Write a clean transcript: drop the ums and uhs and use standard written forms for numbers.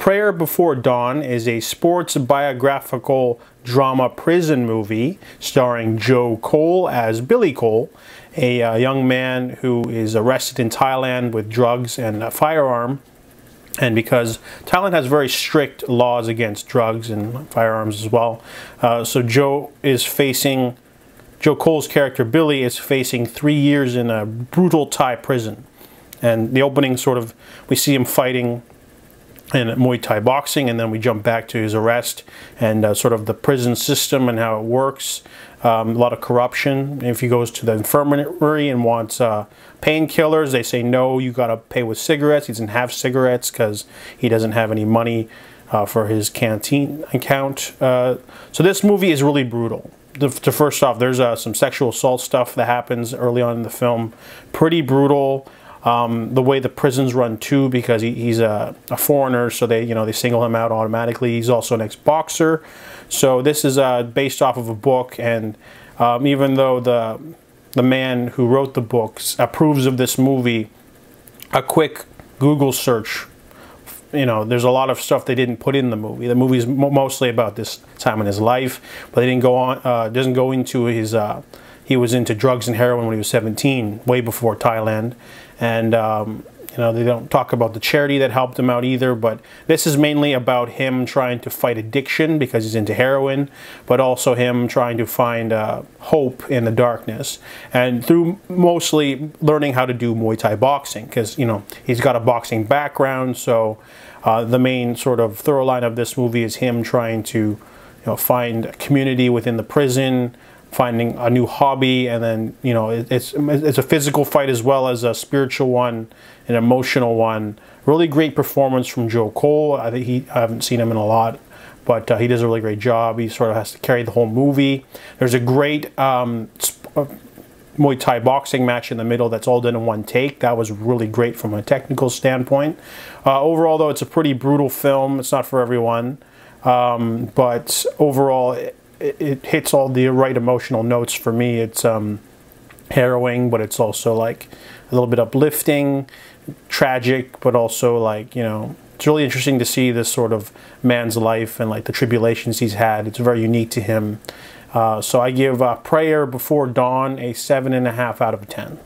Prayer Before Dawn is a sports biographical drama prison movie starring Joe Cole as Billy Cole, a young man who is arrested in Thailand with drugs and a firearm. And because Thailand has very strict laws against drugs and firearms as well, so Joe Cole's character Billy is facing 3 years in a brutal Thai prison. And the opening we see him fighting in Muay Thai boxing, and then we jump back to his arrest and sort of the prison system and how it works. A lot of corruption. If he goes to the infirmary and wants painkillers, they say no, you gotta pay with cigarettes. He doesn't have cigarettes because he doesn't have any money for his canteen account. So this movie is really brutal. First off, there's some sexual assault stuff that happens early on in the film. Pretty brutal. The way the prisons run too, because he's a foreigner, so they single him out automatically. He's also an ex-boxer, so this is based off of a book, and even though the man who wrote the books approves of this movie, a quick Google search, there's a lot of stuff they didn't put in the movie. The movie is mostly about this time in his life, but they didn't go on. Doesn't go into his. He was into drugs and heroin when he was 17, way before Thailand. And, they don't talk about the charity that helped him out either, but this is mainly about him trying to fight addiction because he's into heroin, but also him trying to find hope in the darkness. And through mostly learning how to do Muay Thai boxing, because, he's got a boxing background, so the main sort of thorough line of this movie is him trying to, find a community within the prison, finding a new hobby, and then it's a physical fight as well as a spiritual one, an emotional one. Really great performance from Joe Cole. I haven't seen him in a lot, but he does a really great job. He sort of has to carry the whole movie. There's a great Muay Thai boxing match in the middle that's all done in one take. That was really great from a technical standpoint. Overall, though, it's a pretty brutal film. It's not for everyone, but overall, it hits all the right emotional notes for me. It's harrowing, but it's also like a little bit uplifting, tragic, but also like, it's really interesting to see this sort of man's life and like the tribulations he's had. It's very unique to him. So I give Prayer Before Dawn a 7.5 out of 10.